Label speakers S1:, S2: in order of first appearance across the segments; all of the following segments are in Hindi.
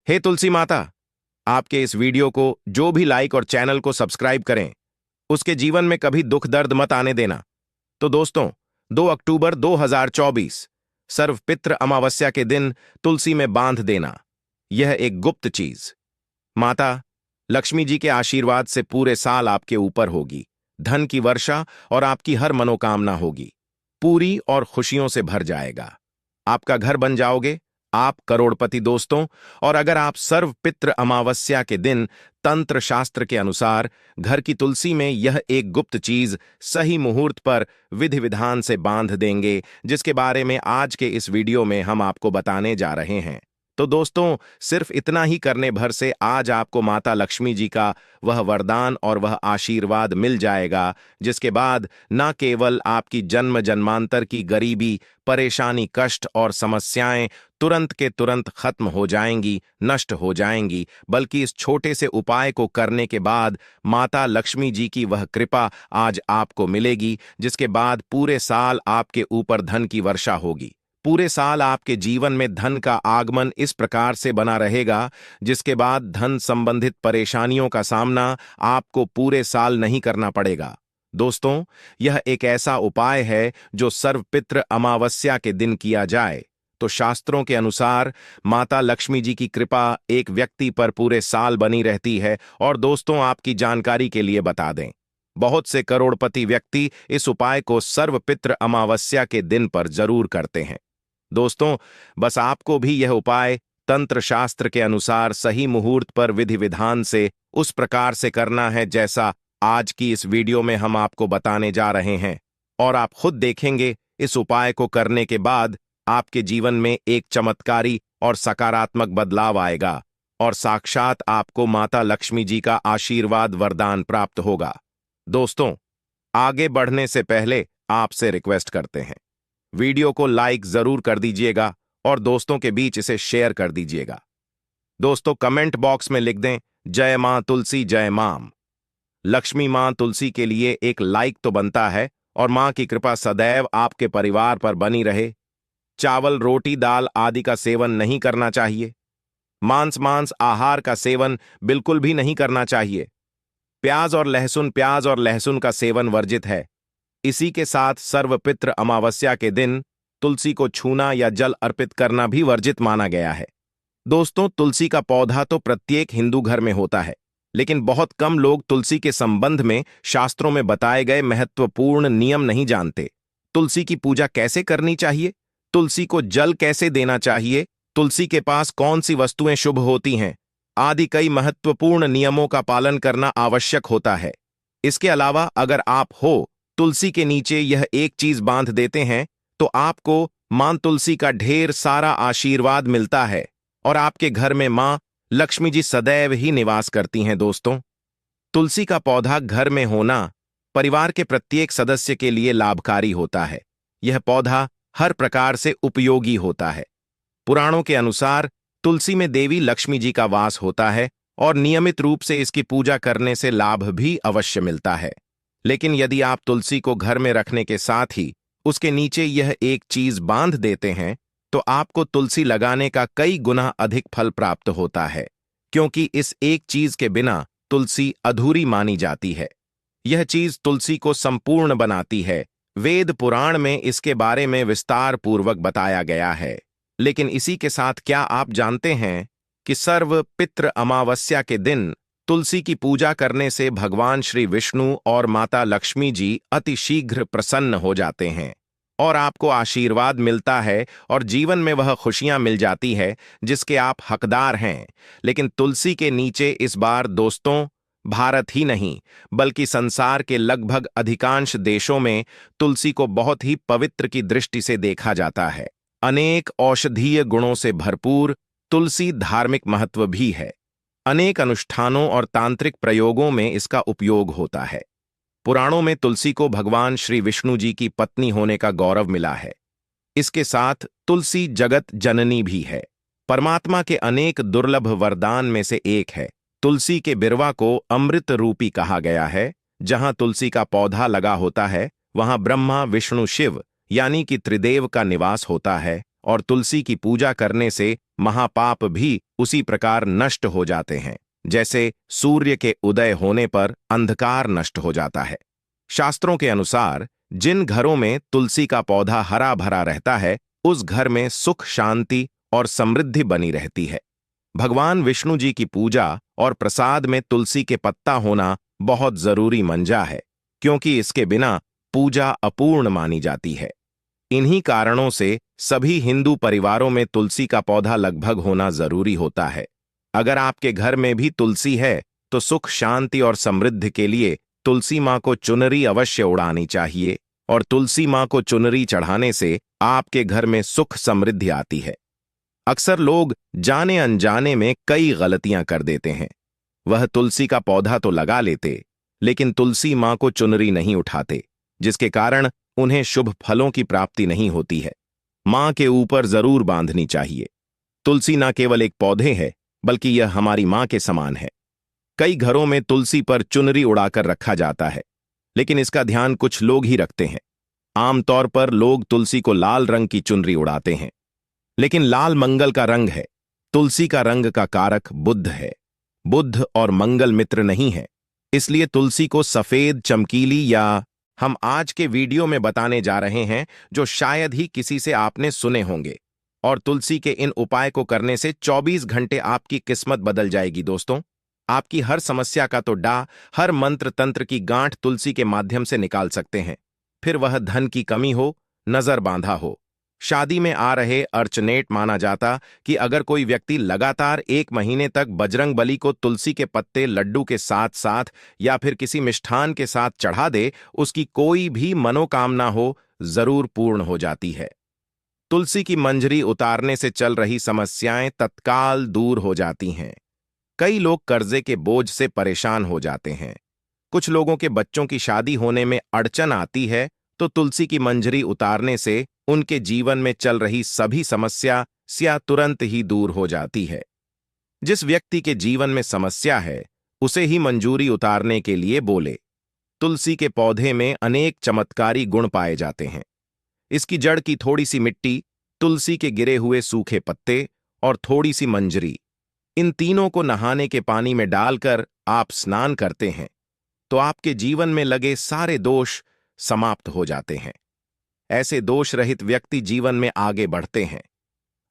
S1: हे तुलसी माता, आपके इस वीडियो को जो भी लाइक और चैनल को सब्सक्राइब करें, उसके जीवन में कभी दुख दर्द मत आने देना। तो दोस्तों, 2 अक्टूबर 2024 सर्वपित्र अमावस्या के दिन तुलसी में बांध देना, यह एक गुप्त चीज माता लक्ष्मी जी के आशीर्वाद से पूरे साल आपके ऊपर होगी। धन की वर्षा और आपकी हर मनोकामना होगी, पूरी और खुशियों से भर जाएगा। आपका घर बन जाओगे, आप करोड़पति दोस्तों। और अगर आप सर्वपित्र अमावस्या के दिन तंत्र शास्त्र के अनुसार घर की तुलसी में यह एक गुप्त चीज सही मुहूर्त पर विधि विधान से बांध देंगे, जिसके बारे में आज के इस वीडियो में हम आपको बताने जा रहे हैं, तो दोस्तों सिर्फ इतना ही करने भर से आज आपको माता लक्ष्मी जी का वह वरदान और वह आशीर्वाद मिल जाएगा, जिसके बाद न केवल आपकी जन्म जन्मांतर की गरीबी, परेशानी, कष्ट और समस्याएं तुरंत के तुरंत खत्म हो जाएंगी, नष्ट हो जाएंगी, बल्कि इस छोटे से उपाय को करने के बाद माता लक्ष्मी जी की वह कृपा आज आपको मिलेगी, जिसके बाद पूरे साल आपके ऊपर धन की वर्षा होगी। पूरे साल आपके जीवन में धन का आगमन इस प्रकार से बना रहेगा, जिसके बाद धन संबंधित परेशानियों का सामना आपको पूरे साल नहीं करना पड़ेगा। दोस्तों, यह एक ऐसा उपाय है जो सर्वपित्र अमावस्या के दिन किया जाए तो शास्त्रों के अनुसार माता लक्ष्मी जी की कृपा एक व्यक्ति पर पूरे साल बनी रहती है। और दोस्तों, आपकी जानकारी के लिए बता दें, बहुत से करोड़पति व्यक्ति इस उपाय को सर्वपित्र अमावस्या के दिन पर जरूर करते हैं। दोस्तों, बस आपको भी यह उपाय तंत्र शास्त्र के अनुसार सही मुहूर्त पर विधि विधान से उस प्रकार से करना है जैसा आज की इस वीडियो में हम आपको बताने जा रहे हैं। और आप खुद देखेंगे, इस उपाय को करने के बाद आपके जीवन में एक चमत्कारी और सकारात्मक बदलाव आएगा और साक्षात आपको माता लक्ष्मी जी का आशीर्वाद वरदान प्राप्त होगा। दोस्तों, आगे बढ़ने से पहले आपसे रिक्वेस्ट करते हैं, वीडियो को लाइक जरूर कर दीजिएगा और दोस्तों के बीच इसे शेयर कर दीजिएगा। दोस्तों, कमेंट बॉक्स में लिख दें, जय मां तुलसी जय मां। लक्ष्मी मां तुलसी के लिए एक लाइक तो बनता है और मां की कृपा सदैव आपके परिवार पर बनी रहे। चावल, रोटी, दाल आदि का सेवन नहीं करना चाहिए। मांस आहार का सेवन बिल्कुल भी नहीं करना चाहिए। प्याज और लहसुन का सेवन वर्जित है। इसी के साथ सर्वपित्र अमावस्या के दिन तुलसी को छूना या जल अर्पित करना भी वर्जित माना गया है। दोस्तों, तुलसी का पौधा तो प्रत्येक हिंदू घर में होता है, लेकिन बहुत कम लोग तुलसी के संबंध में शास्त्रों में बताए गए महत्वपूर्ण नियम नहीं जानते। तुलसी की पूजा कैसे करनी चाहिए, तुलसी को जल कैसे देना चाहिए, तुलसी के पास कौन सी वस्तुएं शुभ होती हैं आदि कई महत्वपूर्ण नियमों का पालन करना आवश्यक होता है। इसके अलावा अगर आप तुलसी के नीचे यह एक चीज बांध देते हैं तो आपको मां तुलसी का ढेर सारा आशीर्वाद मिलता है और आपके घर में मां लक्ष्मी जी सदैव ही निवास करती हैं। दोस्तों, तुलसी का पौधा घर में होना परिवार के प्रत्येक सदस्य के लिए लाभकारी होता है। यह पौधा हर प्रकार से उपयोगी होता है। पुराणों के अनुसार तुलसी में देवी लक्ष्मी जी का वास होता है और नियमित रूप से इसकी पूजा करने से लाभ भी अवश्य मिलता है। लेकिन यदि आप तुलसी को घर में रखने के साथ ही उसके नीचे यह एक चीज बांध देते हैं तो आपको तुलसी लगाने का कई गुना अधिक फल प्राप्त होता है, क्योंकि इस एक चीज के बिना तुलसी अधूरी मानी जाती है। यह चीज तुलसी को संपूर्ण बनाती है। वेद पुराण में इसके बारे में विस्तार पूर्वक बताया गया है। लेकिन इसी के साथ क्या आप जानते हैं कि सर्वपित्र अमावस्या के दिन तुलसी की पूजा करने से भगवान श्री विष्णु और माता लक्ष्मी जी अति शीघ्र प्रसन्न हो जाते हैं और आपको आशीर्वाद मिलता है और जीवन में वह खुशियां मिल जाती है जिसके आप हकदार हैं। लेकिन तुलसी के नीचे इस बार दोस्तों, भारत ही नहीं बल्कि संसार के लगभग अधिकांश देशों में तुलसी को बहुत ही पवित्र की दृष्टि से देखा जाता है। अनेक औषधीय गुणों से भरपूर तुलसी धार्मिक महत्व भी है। अनेक अनुष्ठानों और तांत्रिक प्रयोगों में इसका उपयोग होता है। पुराणों में तुलसी को भगवान श्री विष्णु जी की पत्नी होने का गौरव मिला है। इसके साथ तुलसी जगत जननी भी है। परमात्मा के अनेक दुर्लभ वरदान में से एक है। तुलसी के बिरवा को अमृत रूपी कहा गया है। जहां तुलसी का पौधा लगा होता है वहां ब्रह्मा, विष्णु, शिव यानी कि त्रिदेव का निवास होता है और तुलसी की पूजा करने से महापाप भी उसी प्रकार नष्ट हो जाते हैं, जैसे सूर्य के उदय होने पर अंधकार नष्ट हो जाता है। शास्त्रों के अनुसार जिन घरों में तुलसी का पौधा हरा भरा रहता है, उस घर में सुख, शांति और समृद्धि बनी रहती है। भगवान विष्णु जी की पूजा और प्रसाद में तुलसी के पत्ता होना बहुत जरूरी मंजा है, क्योंकि इसके बिना पूजा अपूर्ण मानी जाती है। इन्हीं कारणों से सभी हिंदू परिवारों में तुलसी का पौधा लगभग होना जरूरी होता है। अगर आपके घर में भी तुलसी है तो सुख, शांति और समृद्धि के लिए तुलसी मां को चुनरी अवश्य उड़ानी चाहिए, और तुलसी मां को चुनरी चढ़ाने से आपके घर में सुख समृद्धि आती है। अक्सर लोग जाने अनजाने में कई गलतियां कर देते हैं। वह तुलसी का पौधा तो लगा लेते, लेकिन तुलसी मां को चुनरी नहीं उठाते, जिसके कारण उन्हें शुभ फलों की प्राप्ति नहीं होती है। मां के ऊपर जरूर बांधनी चाहिए। तुलसी न केवल एक पौधे है, बल्कि यह हमारी मां के समान है। कई घरों में तुलसी पर चुनरी उड़ाकर रखा जाता है, लेकिन इसका ध्यान कुछ लोग ही रखते हैं। आमतौर पर लोग तुलसी को लाल रंग की चुनरी उड़ाते हैं, लेकिन लाल मंगल का रंग है। तुलसी का रंग का कारक बुध है। बुध और मंगल मित्र नहीं है, इसलिए तुलसी को सफेद, चमकीली या हम आज के वीडियो में बताने जा रहे हैं, जो शायद ही किसी से आपने सुने होंगे। और तुलसी के इन उपाय को करने से 24 घंटे आपकी किस्मत बदल जाएगी। दोस्तों, आपकी हर समस्या का तो हर मंत्र तंत्र की गांठ तुलसी के माध्यम से निकाल सकते हैं। फिर वह धन की कमी हो, नजर बांधा हो, शादी में आ रहे अर्चनेट, माना जाता कि अगर कोई व्यक्ति लगातार 1 महीने तक बजरंग बली को तुलसी के पत्ते लड्डू के साथ साथ या फिर किसी मिष्ठान के साथ चढ़ा दे, उसकी कोई भी मनोकामना हो जरूर पूर्ण हो जाती है। तुलसी की मंजरी उतारने से चल रही समस्याएं तत्काल दूर हो जाती हैं। कई लोग कर्जे के बोझ से परेशान हो जाते हैं। कुछ लोगों के बच्चों की शादी होने में अड़चन आती है, तो तुलसी की मंजरी उतारने से उनके जीवन में चल रही सभी समस्या तुरंत ही दूर हो जाती है। जिस व्यक्ति के जीवन में समस्या है, उसे ही मंजूरी उतारने के लिए बोले। तुलसी के पौधे में अनेक चमत्कारी गुण पाए जाते हैं। इसकी जड़ की थोड़ी सी मिट्टी, तुलसी के गिरे हुए सूखे पत्ते और थोड़ी सी मंजरी, इन तीनों को नहाने के पानी में डालकर आप स्नान करते हैं, तो आपके जीवन में लगे सारे दोष समाप्त हो जाते हैं। ऐसे दोष रहित व्यक्ति जीवन में आगे बढ़ते हैं।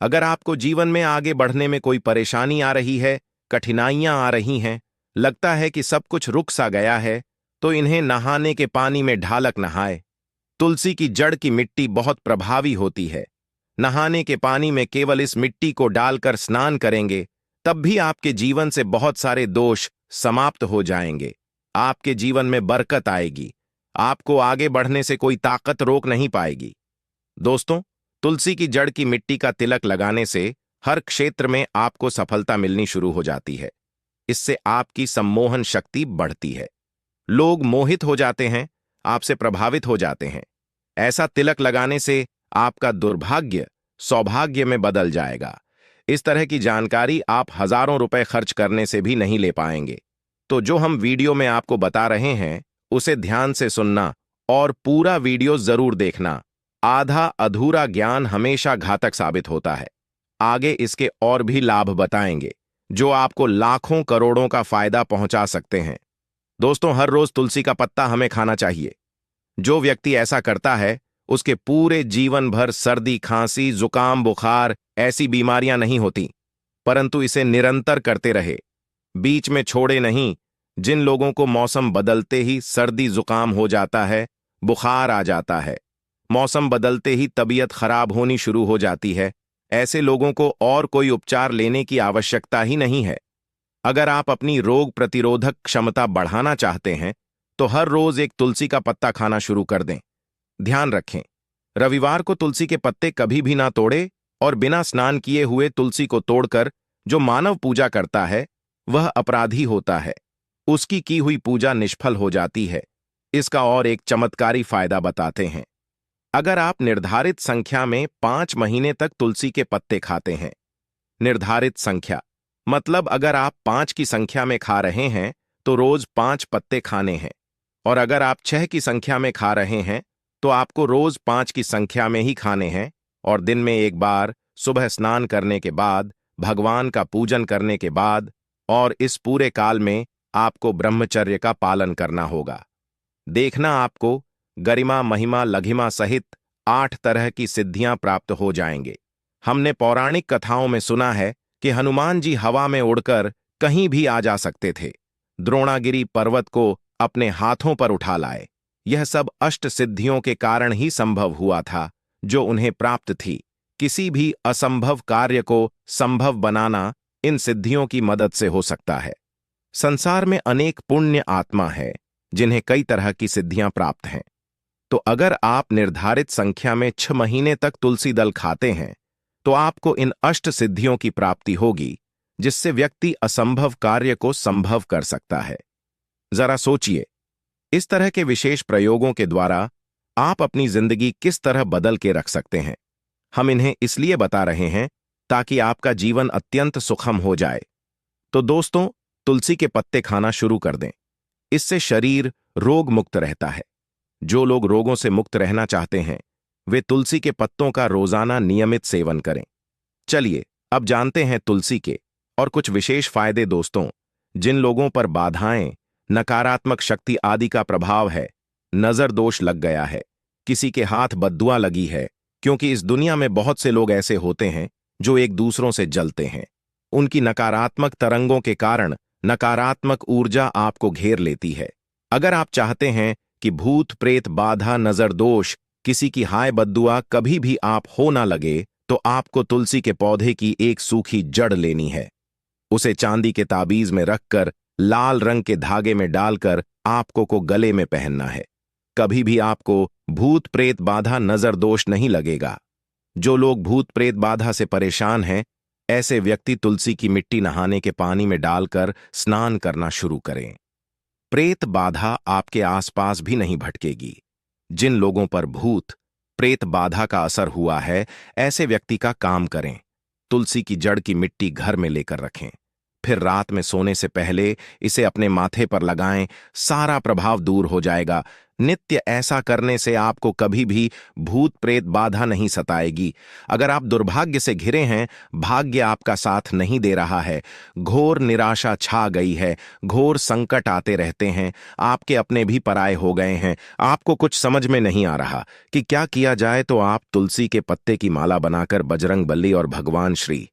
S1: अगर आपको जीवन में आगे बढ़ने में कोई परेशानी आ रही है, कठिनाइयां आ रही हैं, लगता है कि सब कुछ रुक सा गया है, तो इन्हें नहाने के पानी में ढालक नहाए। तुलसी की जड़ की मिट्टी बहुत प्रभावी होती है। नहाने के पानी में केवल इस मिट्टी को डालकर स्नान करेंगे, तब भी आपके जीवन से बहुत सारे दोष समाप्त हो जाएंगे। आपके जीवन में बरकत आएगी। आपको आगे बढ़ने से कोई ताकत रोक नहीं पाएगी। दोस्तों, तुलसी की जड़ की मिट्टी का तिलक लगाने से हर क्षेत्र में आपको सफलता मिलनी शुरू हो जाती है। इससे आपकी सम्मोहन शक्ति बढ़ती है। लोग मोहित हो जाते हैं, आपसे प्रभावित हो जाते हैं। ऐसा तिलक लगाने से आपका दुर्भाग्य सौभाग्य में बदल जाएगा। इस तरह की जानकारी आप हजारों रुपए खर्च करने से भी नहीं ले पाएंगे। तो जो हम वीडियो में आपको बता रहे हैं, उसे ध्यान से सुनना और पूरा वीडियो जरूर देखना। आधा अधूरा ज्ञान हमेशा घातक साबित होता है। आगे इसके और भी लाभ बताएंगे, जो आपको लाखों करोड़ों का फायदा पहुंचा सकते हैं। दोस्तों, हर रोज तुलसी का पत्ता हमें खाना चाहिए। जो व्यक्ति ऐसा करता है, उसके पूरे जीवन भर सर्दी, खांसी, जुकाम, बुखार ऐसी बीमारियां नहीं होती, परंतु इसे निरंतर करते रहे, बीच में छोड़े नहीं। जिन लोगों को मौसम बदलते ही सर्दी, जुकाम हो जाता है, बुखार आ जाता है, मौसम बदलते ही तबीयत खराब होनी शुरू हो जाती है, ऐसे लोगों को और कोई उपचार लेने की आवश्यकता ही नहीं है। अगर आप अपनी रोग प्रतिरोधक क्षमता बढ़ाना चाहते हैं, तो हर रोज एक तुलसी का पत्ता खाना शुरू कर दें। ध्यान रखें, रविवार को तुलसी के पत्ते कभी भी ना तोड़े, और बिना स्नान किए हुए तुलसी को तोड़कर जो मानव पूजा करता है, वह अपराधी होता है। उसकी की हुई पूजा निष्फल हो जाती है। इसका और एक चमत्कारी फायदा बताते हैं। अगर आप निर्धारित संख्या में 5 महीने तक तुलसी के पत्ते खाते हैं, निर्धारित संख्या मतलब अगर आप 5 की संख्या में खा रहे हैं, तो रोज 5 पत्ते खाने हैं, और अगर आप 6 की संख्या में खा रहे हैं, तो आपको रोज 5 की संख्या में ही खाने हैं, और दिन में एक बार सुबह स्नान करने के बाद भगवान का पूजन करने के बाद और इस पूरे काल में आपको ब्रह्मचर्य का पालन करना होगा। देखना आपको गरिमा, महिमा, लघिमा सहित 8 तरह की सिद्धियां प्राप्त हो जाएंगे। हमने पौराणिक कथाओं में सुना है कि हनुमान जी हवा में उड़कर कहीं भी आ जा सकते थे, द्रोणागिरी पर्वत को अपने हाथों पर उठा लाए। यह सब अष्ट सिद्धियों के कारण ही संभव हुआ था जो उन्हें प्राप्त थी। किसी भी असंभव कार्य को संभव बनाना इन सिद्धियों की मदद से हो सकता है। संसार में अनेक पुण्य आत्मा है जिन्हें कई तरह की सिद्धियां प्राप्त हैं। तो अगर आप निर्धारित संख्या में 6 महीने तक तुलसी दल खाते हैं तो आपको इन अष्ट सिद्धियों की प्राप्ति होगी, जिससे व्यक्ति असंभव कार्य को संभव कर सकता है। जरा सोचिए, इस तरह के विशेष प्रयोगों के द्वारा आप अपनी जिंदगी किस तरह बदल के रख सकते हैं। हम इन्हें इसलिए बता रहे हैं ताकि आपका जीवन अत्यंत सुखम हो जाए। तो दोस्तों, तुलसी के पत्ते खाना शुरू कर दें। इससे शरीर रोग मुक्त रहता है। जो लोग रोगों से मुक्त रहना चाहते हैं वे तुलसी के पत्तों का रोजाना नियमित सेवन करें। चलिए अब जानते हैं तुलसी के और कुछ विशेष फायदे। दोस्तों, जिन लोगों पर बाधाएं, नकारात्मक शक्ति आदि का प्रभाव है, नजर दोष लग गया है, किसी के हाथ बद्दुआ लगी है, क्योंकि इस दुनिया में बहुत से लोग ऐसे होते हैं जो एक दूसरों से जलते हैं। उनकी नकारात्मक तरंगों के कारण नकारात्मक ऊर्जा आपको घेर लेती है। अगर आप चाहते हैं कि भूत प्रेत बाधा नजर दोष किसी की हाय बद्दुआ कभी भी आप हो ना लगे, तो आपको तुलसी के पौधे की एक सूखी जड़ लेनी है। उसे चांदी के ताबीज में रखकर लाल रंग के धागे में डालकर आपको को गले में पहनना है। कभी भी आपको भूत प्रेत बाधा नजर दोष नहीं लगेगा। जो लोग भूत प्रेत बाधा से परेशान हैं, ऐसे व्यक्ति तुलसी की मिट्टी नहाने के पानी में डालकर स्नान करना शुरू करें। प्रेत बाधा आपके आसपास भी नहीं भटकेगी। जिन लोगों पर भूत प्रेत बाधा का असर हुआ है, ऐसे व्यक्ति का काम करें। तुलसी की जड़ की मिट्टी घर में लेकर रखें, फिर रात में सोने से पहले इसे अपने माथे पर लगाएं। सारा प्रभाव दूर हो जाएगा। नित्य ऐसा करने से आपको कभी भी भूत प्रेत बाधा नहीं सताएगी। अगर आप दुर्भाग्य से घिरे हैं, भाग्य आपका साथ नहीं दे रहा है, घोर निराशा छा गई है, घोर संकट आते रहते हैं, आपके अपने भी पराये हो गए हैं, आपको कुछ समझ में नहीं आ रहा कि क्या किया जाए, तो आप तुलसी के पत्ते की माला बनाकर बजरंग बली और भगवान श्री